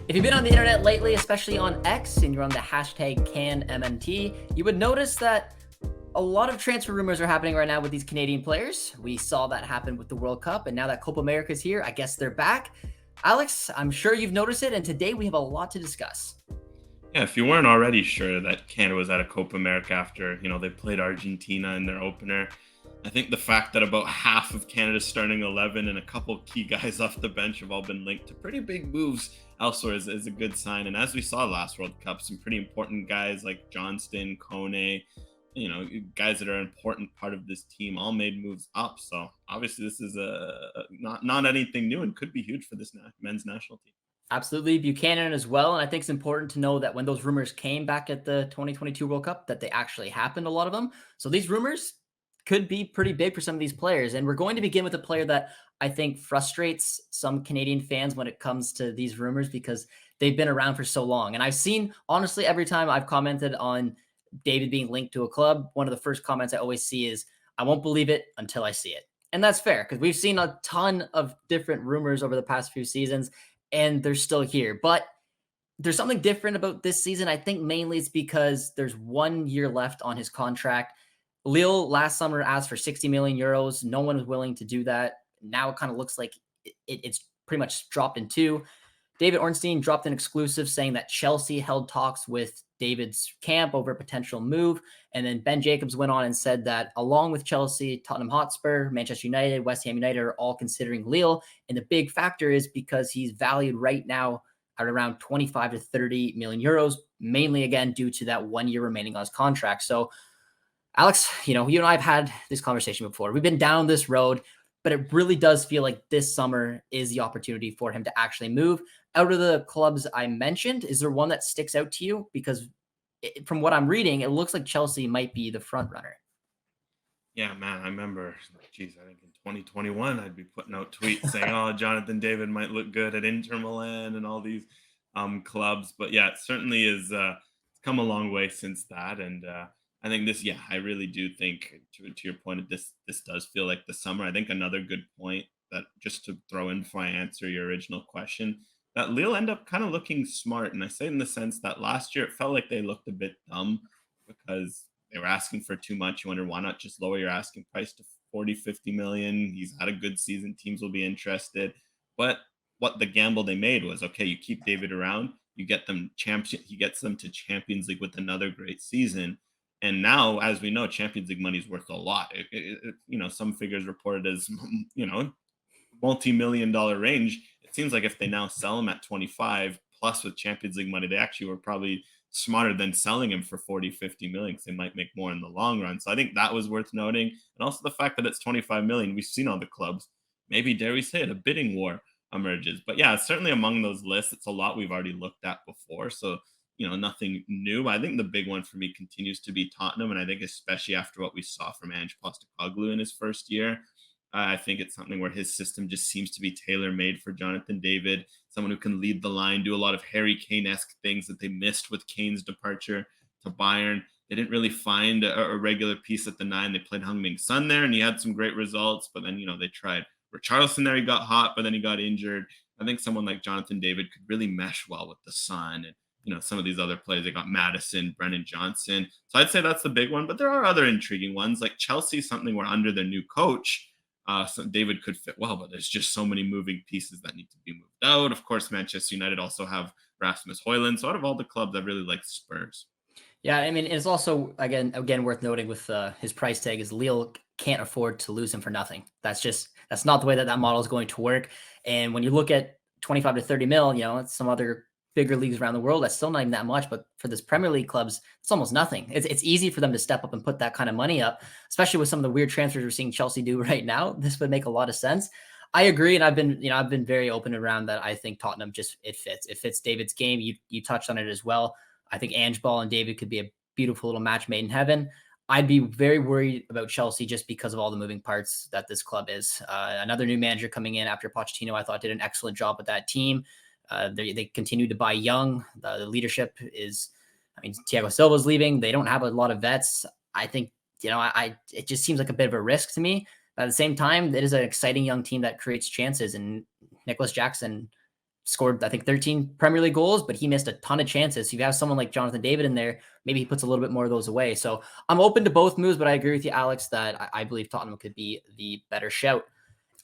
If you've been on the internet lately, especially on X, and you're on the hashtag CanMNT, you would notice that a lot of transfer rumors are happening right now with these Canadian players. We saw that happen with the World Cup, and now that Copa America is here, I guess they're back. Alex, I'm sure you've noticed it, and today we have a lot to discuss. Yeah, if you weren't already sure that Canada was at a Copa America after, they played Argentina in their opener, I think the fact that about half of Canada's starting 11 and a couple key guys off the bench have all been linked to pretty big moves elsewhere is a good sign. And as we saw last World Cup, some pretty important guys like Johnston, Kone, guys that are an important part of this team all made moves up. So obviously this is not anything new and could be huge for this men's national team. Absolutely, Buchanan as well. And I think it's important to know that when those rumors came back at the 2022 World Cup, that they actually happened, a lot of them. So these rumors could be pretty big for some of these players. And we're going to begin with a player that I think frustrates some Canadian fans when it comes to these rumors because they've been around for so long. And I've seen, honestly, every time I've commented on David being linked to a club, one of the first comments I always see is, I won't believe it until I see it. And that's fair because we've seen a ton of different rumors over the past few seasons and they're still here. But there's something different about this season. I think mainly it's because there's 1 year left on his contract. Lille last summer asked for 60 million euros. No one was willing to do that. Now it kind of looks like it's pretty much dropped in two. David Ornstein dropped an exclusive saying that Chelsea held talks with David's camp over a potential move. And then Ben Jacobs went on and said that along with Chelsea, Tottenham Hotspur, Manchester United, West Ham United are all considering Lille. And the big factor is because he's valued right now at around 25 to 30 million euros, mainly again due to that 1 year remaining on his contract. So, Alex, you and I have had this conversation before. We've been down this road, but it really does feel like this summer is the opportunity for him to actually move. Out of the clubs I mentioned, is there one that sticks out to you? Because from what I'm reading, it looks like Chelsea might be the front runner. Yeah, man, I remember, geez, I think in 2021, I'd be putting out tweets saying, "Oh, Jonathan David might look good at Inter Milan and all these clubs." But yeah, it certainly is. It's come a long way since that, and I think this. Yeah, I really do think to your point, this does feel like the summer. I think another good point that just to throw in before I answer your original question, that Lille end up kind of looking smart, and I say in the sense that last year it felt like they looked a bit dumb because they were asking for too much. You wonder why not just lower your asking price to 40, 50 million. He's had a good season. Teams will be interested. But what the gamble they made was okay, you keep David around, you get them champion, he gets them to Champions League with another great season. And now, as we know, Champions League money is worth a lot. Some figures reported as, multi-million dollar range. It seems like if they now sell him at 25 plus with Champions League money, they actually were probably smarter than selling him for 40, 50 million because they might make more in the long run. So I think that was worth noting. And also the fact that it's 25 million, we've seen all the clubs. Maybe, dare we say it, a bidding war emerges. But yeah, it's certainly among those lists. It's a lot we've already looked at before. So, nothing new. I think the big one for me continues to be Tottenham. And I think especially after what we saw from Ange Postecoglou in his first year, I think it's something where his system just seems to be tailor made for Jonathan David, someone who can lead the line, do a lot of Harry Kane esque things that they missed with Kane's departure to Bayern. They didn't really find a regular piece at the nine. They played Heung-Min Son there, and he had some great results. But then, they tried Richarlison there. He got hot, but then he got injured. I think someone like Jonathan David could really mesh well with the Son and some of these other players. They got Madison, Brennan Johnson. So I'd say that's the big one. But there are other intriguing ones like Chelsea, something where under their new coach, so David could fit well, but there's just so many moving pieces that need to be moved out. Of course, Manchester United also have Rasmus Højlund. So out of all the clubs, I really like Spurs. Yeah, I mean, it's also again worth noting with his price tag is Lille can't afford to lose him for nothing. That's not the way that model is going to work. And when you look at 25 to 30 mil, it's some other bigger leagues around the world. That's still not even that much, but for this Premier League clubs, it's almost nothing. It's easy for them to step up and put that kind of money up, especially with some of the weird transfers we're seeing Chelsea do right now. This would make a lot of sense. I agree, and I've been very open around that. I think Tottenham it fits David's game. You touched on it as well. I think Ange Ball and David could be a beautiful little match made in heaven. I'd be very worried about Chelsea just because of all the moving parts that this club is. Another new manager coming in after Pochettino, I thought did an excellent job with that team. They continue to buy young. The leadership is, Thiago Silva's leaving. They don't have a lot of vets. I think, it just seems like a bit of a risk to me. But at the same time, it is an exciting young team that creates chances. And Nicholas Jackson scored, I think, 13 Premier League goals, but he missed a ton of chances. So you have someone like Jonathan David in there, maybe he puts a little bit more of those away. So I'm open to both moves, but I agree with you, Alex, that I believe Tottenham could be the better shout.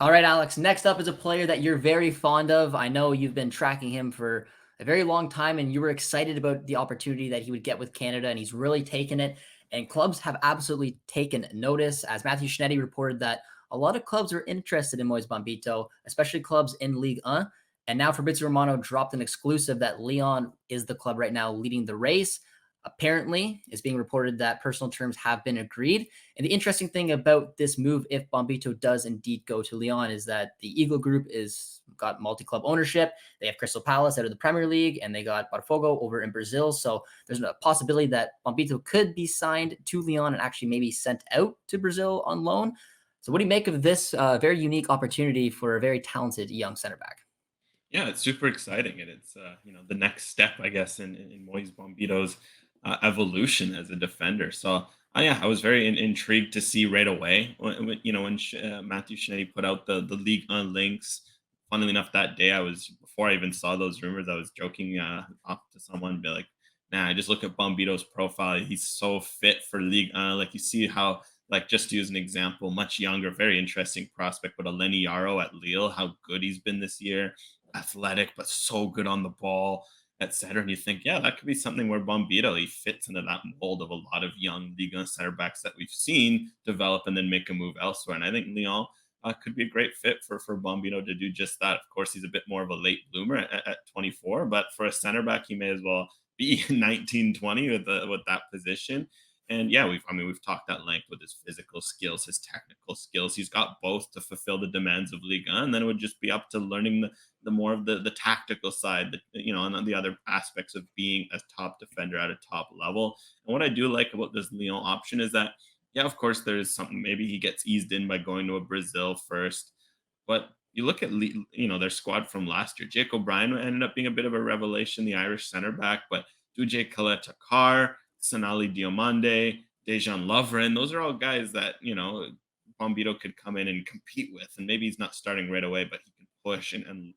All right, Alex, next up is a player that you're very fond of. I know you've been tracking him for a very long time, and you were excited about the opportunity that he would get with Canada, and he's really taken it. And clubs have absolutely taken notice, as Matthew Schnetti reported that a lot of clubs are interested in Moise Bombito, especially clubs in Ligue 1. And now Fabrizio Romano dropped an exclusive that Lyon is the club right now leading the race. Apparently, it's being reported that personal terms have been agreed. And the interesting thing about this move, if Bombito does indeed go to Lyon, is that the Eagle Group is got multi-club ownership. They have Crystal Palace out of the Premier League, and they got Botafogo over in Brazil. So there's a possibility that Bombito could be signed to Lyon and actually maybe sent out to Brazil on loan. So what do you make of this very unique opportunity for a very talented young center back? Yeah, it's super exciting, and it's the next step, I guess, in Moise Bombito's evolution as a defender. So, yeah, I was very intrigued to see right away when Matthew Schnetti put out the League on links. Funnily enough, that day before I even saw those rumors, I was joking off to someone, be like, "Nah, I just look at Bombito's profile. He's so fit for League on." Like you see how. Like just to use an example, much younger, very interesting prospect, but Eleni Yaro at Lille, how good he's been this year, athletic, but so good on the ball, etc. And you think, yeah, that could be something where Bombito, he fits into that mold of a lot of young Liga center backs that we've seen develop and then make a move elsewhere. And I think Lyon could be a great fit for Bombito to do just that. Of course, he's a bit more of a late bloomer at 24, but for a center back, he may as well be 19, 20 with that position. And yeah, we've talked at length with his physical skills, his technical skills. He's got both to fulfill the demands of Liga, and then it would just be up to learning the more of the tactical side, and the other aspects of being a top defender at a top level. And what I do like about this Lyon option is that, yeah, of course, there's something. Maybe he gets eased in by going to a Brazil first, but you look at their squad from last year. Jake O'Brien ended up being a bit of a revelation, the Irish center back, but Duje Kaleta-Carr, Sonali Diomande, Dejan Lovren, those are all guys that, Bombito could come in and compete with. And maybe he's not starting right away, but he can push and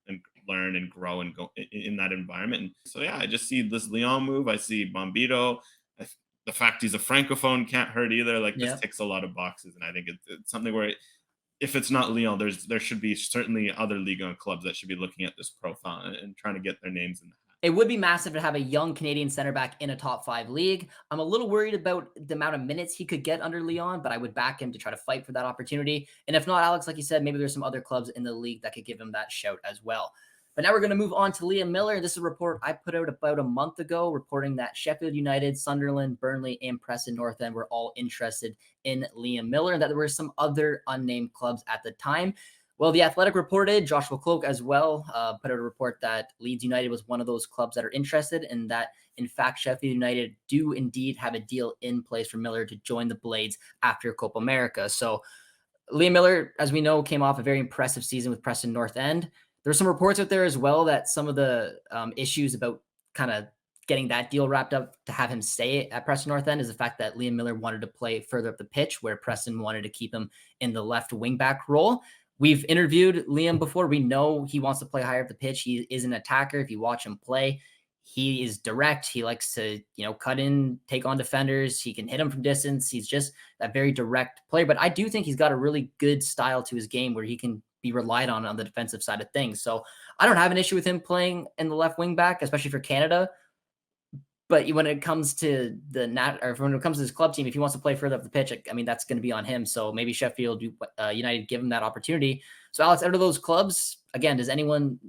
learn and grow and go in that environment. And so, yeah, I just see this Lyon move. I see Bombito. The fact he's a Francophone can't hurt either. Like, this Yeah. ticks a lot of boxes. And I think it's something where if it's not Lyon, there should be certainly other Liga clubs that should be looking at this profile and trying to get their names in the hat. It would be massive to have a young Canadian center back in a top 5 league. I'm a little worried about the amount of minutes he could get under Lyon, but I would back him to try to fight for that opportunity. And if not, Alex, like you said, maybe there's some other clubs in the league that could give him that shout as well. But now we're going to move on to Liam Miller. This is a report I put out about a month ago reporting that Sheffield United, Sunderland, Burnley, and Preston North End were all interested in Liam Miller, and that there were some other unnamed clubs at the time. Well, The Athletic reported, Joshua Cloak as well, put out a report that Leeds United was one of those clubs that are interested, and that, in fact, Sheffield United do indeed have a deal in place for Miller to join the Blades after Copa America. So Liam Miller, as we know, came off a very impressive season with Preston North End. There's some reports out there as well that some of the issues about kind of getting that deal wrapped up to have him stay at Preston North End is the fact that Liam Miller wanted to play further up the pitch, where Preston wanted to keep him in the left wing back role. We've interviewed Liam before. We know he wants to play higher up the pitch. He is an attacker. If you watch him play, he is direct. He likes to, cut in, take on defenders. He can hit them from distance. He's just that very direct player. But I do think he's got a really good style to his game where he can be relied on the defensive side of things. So I don't have an issue with him playing in the left wing back, especially for Canada. But when it comes to when it comes to his club team, if he wants to play further up the pitch, I mean, that's going to be on him. So maybe Sheffield United give him that opportunity. So Alex, out of those clubs, again, does anyone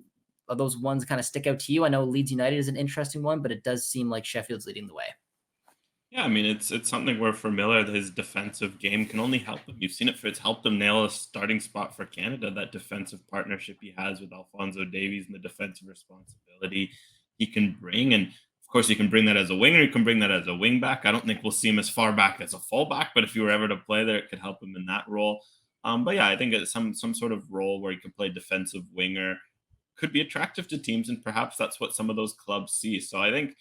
of those ones kind of stick out to you? I know Leeds United is an interesting one, but it does seem like Sheffield's leading the way. Yeah, I mean, it's something where for Miller, his defensive game can only help him. You've seen it's helped him nail a starting spot for Canada, that defensive partnership he has with Alphonso Davies and the defensive responsibility he can bring. And of course, you can bring that as a winger, you can bring that as a wing back. I don't think we'll see him as far back as a fullback, but if you were ever to play there, it could help him in that role. But yeah, I think it's some sort of role where he could play defensive winger could be attractive to teams, and perhaps that's what some of those clubs see. So I think,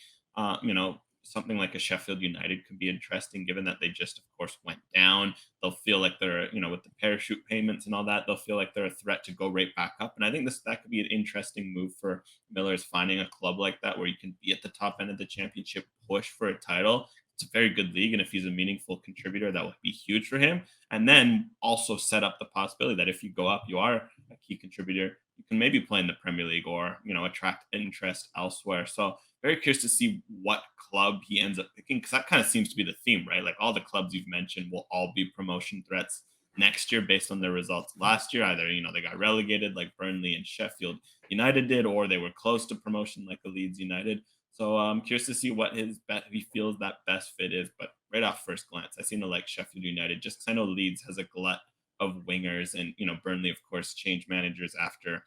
something like a Sheffield United could be interesting, given that they just, of course, went down. They'll feel like they're, with the parachute payments and all that, they'll feel like they're a threat to go right back up. And I think that could be an interesting move for Miller's, finding a club like that where you can be at the top end of the championship, push for a title. It's a very good league, and if he's a meaningful contributor, that would be huge for him. And then also set up the possibility that if you go up, you are a key contributor. You can maybe play in the Premier League, or attract interest elsewhere. So very curious to see what club he ends up picking, because that kind of seems to be the theme, right? Like all the clubs you've mentioned will all be promotion threats next year based on their results last year. Either they got relegated like Burnley and Sheffield United did, or they were close to promotion like the Leeds United. So I'm curious to see what he feels that best fit is. But right off first glance, I seem to like Sheffield United just because I know Leeds has a glut of wingers, and Burnley, of course, changed managers after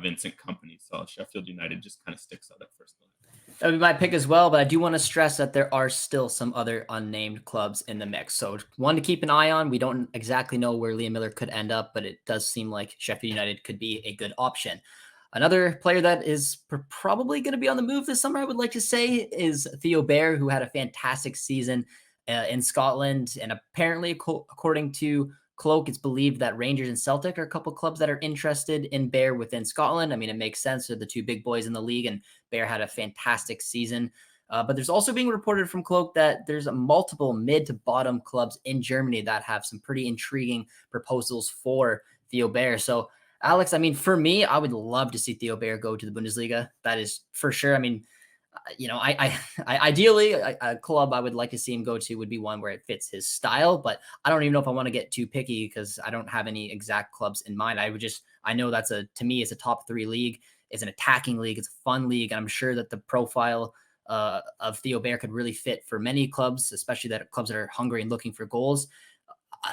Vincent Company. So Sheffield United just kind of sticks out at first glance. That would be my pick as well, but I do want to stress that there are still some other unnamed clubs in the mix. So one to keep an eye on. We don't exactly know where Liam Miller could end up, but it does seem like Sheffield United could be a good option. Another player that is probably going to be on the move this summer, I would like to say, is Theo Bair, who had a fantastic season in Scotland. And apparently, according to Cloak, it's believed that Rangers and Celtic are a couple clubs that are interested in Bair within Scotland. I mean, it makes sense. They're the two big boys in the league, and Bair had a fantastic season. But there's also being reported from Cloak that there's multiple mid to bottom clubs in Germany that have some pretty intriguing proposals for Theo Bair. So, Alex, I mean, for me, I would love to see Theo Bair go to the Bundesliga. That is for sure. I mean, ideally a club I would like to see him go to would be one where it fits his style, but I don't even know if I want to get too picky because I don't have any exact clubs in mind. I know to me, it's a top 3 league. It's an attacking league. It's a fun league. And I'm sure that the profile of Theo Bair could really fit for many clubs, especially that clubs that are hungry and looking for goals.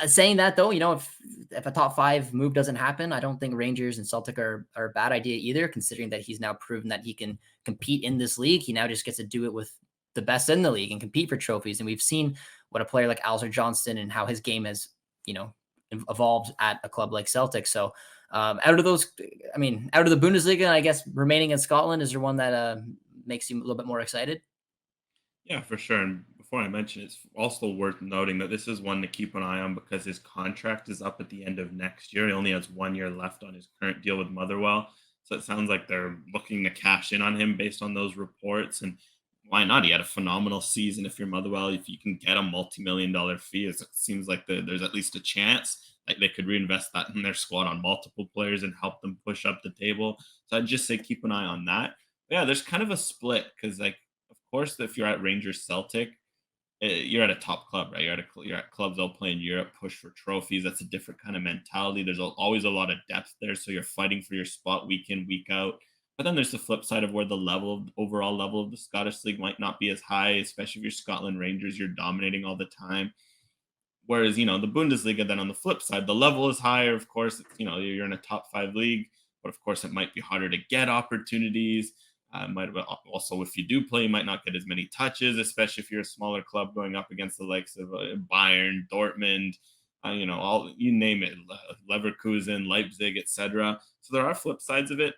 Saying that though, if a top 5 move doesn't happen, I don't think Rangers and Celtic are a bad idea either, considering that he's now proven that he can compete in this league. He now just gets to do it with the best in the league and compete for trophies. And we've seen what a player like Alistair Johnston and how his game has, evolved at a club like Celtic. So out of the Bundesliga, I guess remaining in Scotland, is there one that makes you a little bit more excited? Yeah, for sure. And before I mention, it's also worth noting that this is one to keep an eye on because his contract is up at the end of next year. He only has 1 year left on his current deal with Motherwell. So it sounds like they're looking to cash in on him based on those reports. And why not? He had a phenomenal season. If you're Motherwell, if you can get a multi-million-dollar fee, it seems like there's at least a chance like they could reinvest that in their squad on multiple players and help them push up the table. So I'd just say keep an eye on that. But yeah, there's kind of a split because, like, of course, if you're at Rangers Celtic, you're at a top club, right? You're at clubs that'll play in Europe, push for trophies. That's a different kind of mentality. There's always a lot of depth there, so you're fighting for your spot week in, week out. But then there's the flip side of where overall level of the Scottish league might not be as high, especially if you're Scotland Rangers, you're dominating all the time. Whereas, the Bundesliga, then on the flip side, the level is higher. Of course, you're in a top 5 league, but of course, it might be harder to get opportunities. Might also, if you do play, you might not get as many touches, especially if you're a smaller club going up against the likes of Bayern, Dortmund, all you name it, Leverkusen, Leipzig, etc. So there are flip sides of it.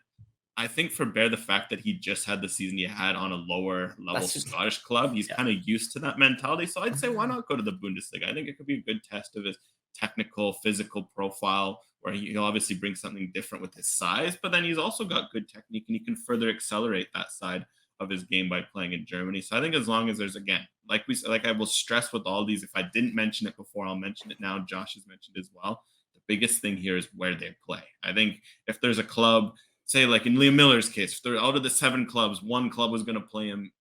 I think for Bear, the fact that he just had the season he had on a lower level Scottish club, he's kind of used to that mentality. So I'd say, why not go to the Bundesliga? I think it could be a good test of his technical, physical profile, where he'll obviously bring something different with his size, but then he's also got good technique and he can further accelerate that side of his game by playing in Germany. So I think as long as there's, again, like I will stress with all these, if I didn't mention it before, I'll mention it now. Josh has mentioned as well. The biggest thing here is where they play. I think if there's a club, say like in Liam Miller's case, if they're out of the 7 clubs, one club was going to play him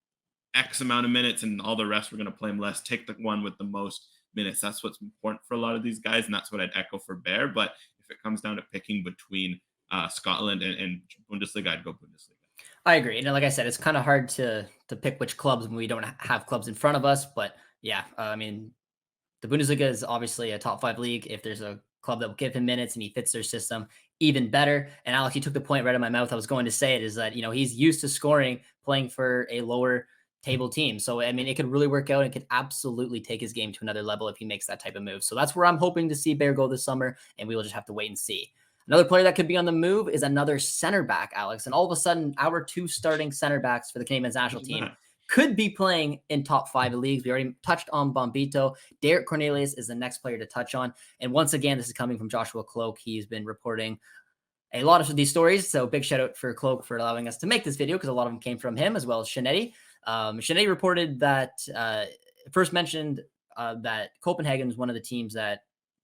X amount of minutes and all the rest were going to play him less, take the one with the most minutes. That's what's important for a lot of these guys, and that's what I'd echo for Bear. But if it comes down to picking between Scotland and Bundesliga, I'd go Bundesliga. I agree. And like I said, it's kind of hard to pick which clubs when we don't have clubs in front of us. But yeah, I mean, the Bundesliga is obviously a top 5 league. If there's a club that will give him minutes and he fits their system, even better. And Alex, you took the point right out of my mouth. I was going to say it is that, he's used to scoring, playing for a lower table team. So, I mean, it could really work out. It could absolutely take his game to another level if he makes that type of move. So that's where I'm hoping to see Bear go this summer, and we will just have to wait and see. Another player that could be on the move is another center back, Alex. And all of a sudden, our 2 starting center backs for the Canadian men's national team could be playing in top 5 leagues. We already touched on Bombito. Derek Cornelius is the next player to touch on. And once again, this is coming from Joshua Cloak. He's been reporting a lot of these stories. So big shout out for Cloak for allowing us to make this video because a lot of them came from him as well as Shanetti. Shanetti reported that first mentioned that Copenhagen is one of the teams that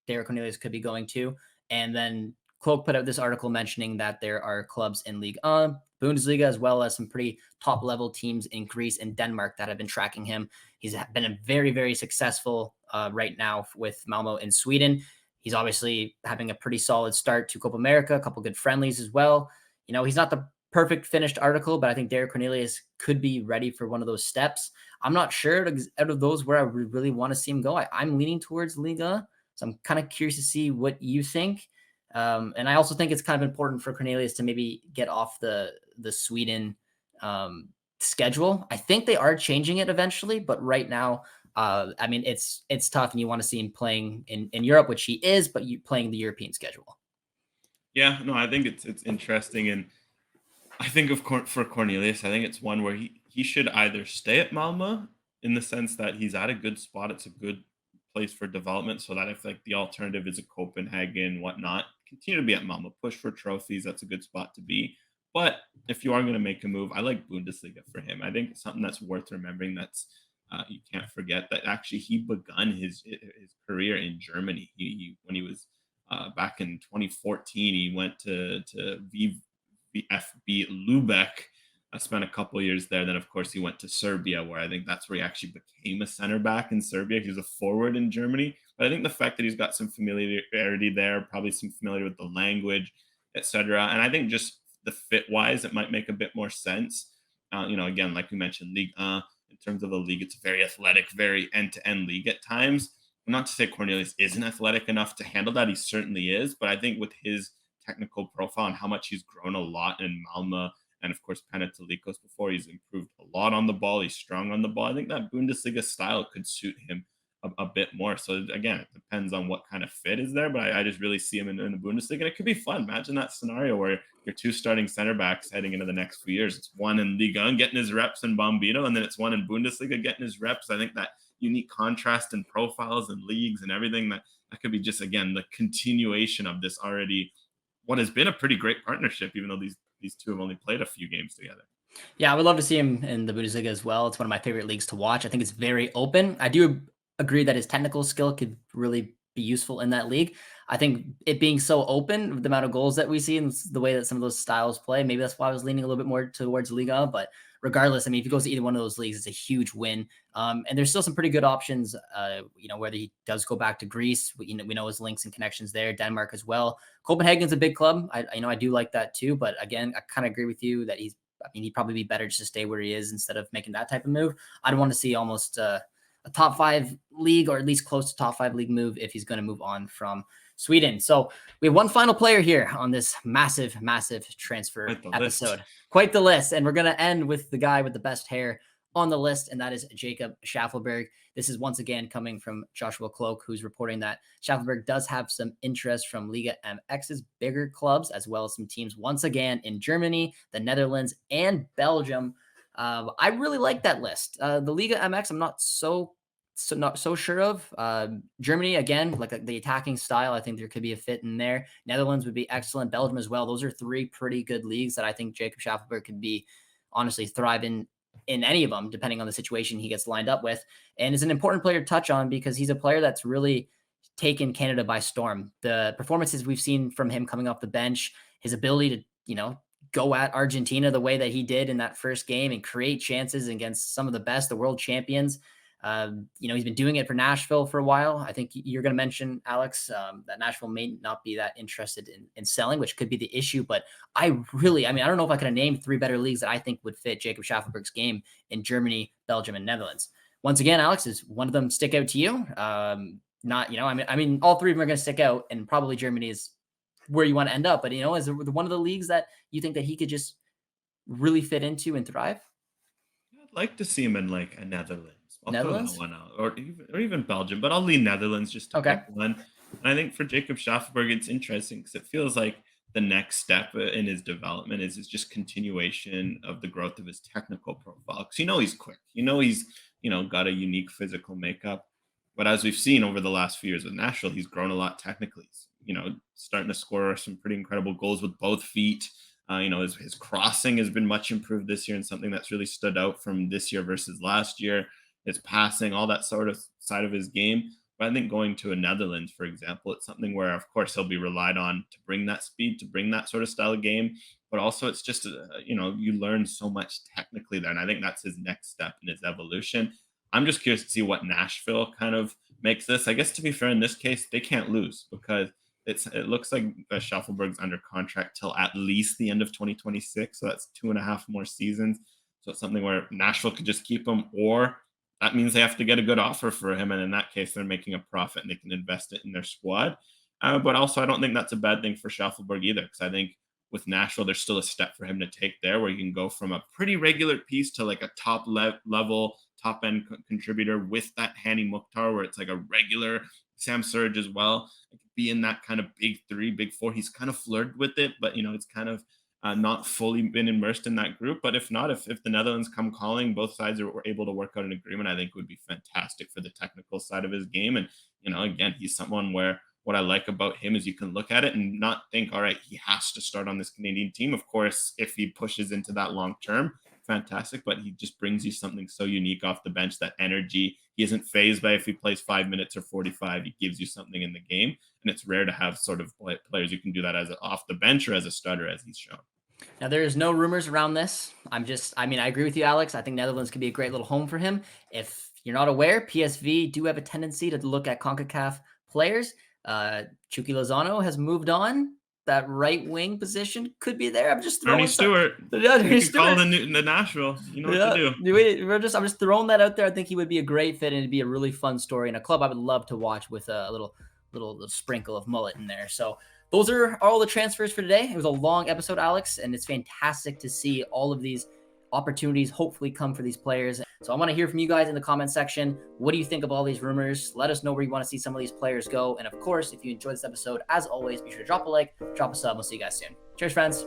Derek Cornelius could be going to. And then Cloak put out this article mentioning that there are clubs in Ligue 1, Bundesliga, as well as some pretty top level teams in Greece and Denmark that have been tracking him. He's been a very, very successful right now with Malmo in Sweden. He's obviously having a pretty solid start to Copa America, a couple good friendlies as well. You know, he's not the perfect finished article, but I think Derek Cornelius could be ready for one of those steps. I'm not sure out of those where I really want to see him go. I'm leaning towards Liga, so I'm kind of curious to see what you think. And I also think it's kind of important for Cornelius to maybe get off the Sweden schedule. I think they are changing it eventually, but right now, I mean, it's tough, and you want to see him playing in Europe, which he is, but you playing the European schedule. Yeah, no, I think it's interesting, and I think for Cornelius, I think it's one where he should either stay at Malmo in the sense that he's at a good spot. It's a good place for development, so that if like the alternative is a Copenhagen, whatnot, continue to be at Malmo, push for trophies. That's a good spot to be. But if you are going to make a move, I like Bundesliga for him. I think it's something that's worth remembering. That's you can't forget that actually he begun his career in Germany. When he was back in 2014, he went to VfB Lubeck. I spent a couple years there. Then, of course, he went to Serbia, where I think that's where he actually became a center back in Serbia. He was a forward in Germany. But I think the fact that he's got some familiarity there, probably some familiarity with the language, etc. And I think just the fit wise, it might make a bit more sense. You know, again, like we mentioned, Ligue 1, in terms of the league, it's very athletic, very end-to-end league at times. Not to say Cornelius isn't athletic enough to handle that. He certainly is. But I think with his technical profile and how much he's grown a lot in Malmo and, of course, Panathinaikos before, he's improved a lot on the ball. He's strong on the ball. I think that Bundesliga style could suit him a bit more. So, again, it depends on what kind of fit is there. But I just really see him in the Bundesliga. And it could be fun. Imagine that scenario where your two starting center backs heading into the next few years. It's one in Liga 1 getting his reps in Bombito, and then it's one in Bundesliga getting his reps. I think that unique contrast in profiles and leagues and everything, that could be just, again, the continuation of this already what has been a pretty great partnership, even though these two have only played a few games together. Yeah, I would love to see him in the Bundesliga as well. It's one of my favorite leagues to watch. I think it's very open. I do agree that his technical skill could really be useful in that league. I think it being so open, the amount of goals that we see and the way that some of those styles play, maybe that's why I was leaning a little bit more towards Liga. But regardless, I mean, if he goes to either one of those leagues, it's a huge win. And there's still some pretty good options, you know, whether he does go back to Greece, we know his links and connections there, Denmark as well. Copenhagen's a big club. I do like that too. But again, I kind of agree with you that he'd probably be better just to stay where he is instead of making that type of move. I'd want to see almost a top 5 league, or at least close to top 5 league move if he's going to move on from Sweden. So we have one final player here on this massive, massive transfer episode. Quite the list. And we're going to end with the guy with the best hair on the list, and that is Jacob Schaafberg. This is once again coming from Joshua Cloak, who's reporting that Schaafberg does have some interest from Liga MX's bigger clubs, as well as some teams once again in Germany, the Netherlands, and Belgium. I really like that list. The Liga MX, I'm not so sure of. Germany, again, like the attacking style, I think there could be a fit in there. Netherlands would be excellent. Belgium as well. Those are 3 pretty good leagues that I think Jacob Schaafberg could be honestly thriving in any of them, depending on the situation he gets lined up with. And is an important player to touch on because he's a player that's really taken Canada by storm. The performances we've seen from him coming off the bench, his ability to, you know, go at Argentina the way that he did in that first game and create chances against some of the best, the world champions. You know, he's been doing it for Nashville for a while. I think you're going to mention, Alex, that Nashville may not be that interested in selling, which could be the issue. But I don't know if I could have named 3 better leagues that I think would fit Jacob Schaafberg's game in Germany, Belgium, and Netherlands. Once again, Alex, is one of them stick out to you? Not, you know, I mean, all 3 of them are going to stick out, and probably Germany is where you want to end up. But, you know, is there one of the leagues that you think that he could just really fit into and thrive? I'd like to see him in like a Netherlands. I'll Netherlands? throw that one out, or even Belgium, but I'll lean Netherlands just to pick one. And I think for Jacob Schaafberg, it's interesting because it feels like the next step in his development is just continuation of the growth of his technical profile. Because he's quick, he's got a unique physical makeup. But as we've seen over the last few years with Nashville, he's grown a lot technically. He's, starting to score some pretty incredible goals with both feet. His crossing has been much improved this year, and something that's really stood out from this year versus last year. His passing, all that sort of side of his game. But I think going to a Netherlands, for example, it's something where, of course, he'll be relied on to bring that speed, to bring that sort of style of game. But also, it's just, you learn so much technically there. And I think that's his next step in his evolution. I'm just curious to see what Nashville kind of makes this. I guess, to be fair, in this case, they can't lose because it looks like Schaafberg's under contract till at least the end of 2026. So that's 2.5 more seasons. So it's something where Nashville could just keep him, or that means they have to get a good offer for him. And in that case, they're making a profit and they can invest it in their squad. But also, I don't think that's a bad thing for Schaafberg either, because I think with Nashville, there's still a step for him to take there where you can go from a pretty regular piece to like a top level, top end contributor with that Hani Mukhtar, where it's like a regular Sam Surge as well. It could be in that kind of big three, big four. He's kind of flirted with it, but it's kind of not fully been immersed in that group. But if not, if the Netherlands come calling, both sides are able to work out an agreement, I think it would be fantastic for the technical side of his game. And, again, he's someone where what I like about him is you can look at it and not think, all right, he has to start on this Canadian team. Of course, if he pushes into that long term, fantastic, but he just brings you something so unique off the bench, that energy. He isn't phased by if he plays 5 minutes or 45. He gives you something in the game. And it's rare to have sort of players who can do that as off the bench or as a starter, as he's shown. Now, there is no rumors around this. I agree with you, Alex. I think Netherlands could be a great little home for him. If you're not aware, PSV do have a tendency to look at CONCACAF players. Chucky Lozano has moved on. That right wing position could be there. I'm just throwing Ernie Stewart. Yeah, Ernie Stewart. Call the Nashville. You know what to do. I'm just throwing that out there. I think he would be a great fit, and it'd be a really fun story and a club I would love to watch with a little sprinkle of mullet in there. So those are all the transfers for today. It was a long episode, Alex, and it's fantastic to see all of these opportunities hopefully come for these players. So I want to hear from you guys in the comment section. What do you think of all these rumors? Let us know where you want to see some of these players go. And of course, if you enjoyed this episode, as always, be sure to drop a like, drop a sub. We'll see you guys soon. Cheers, friends.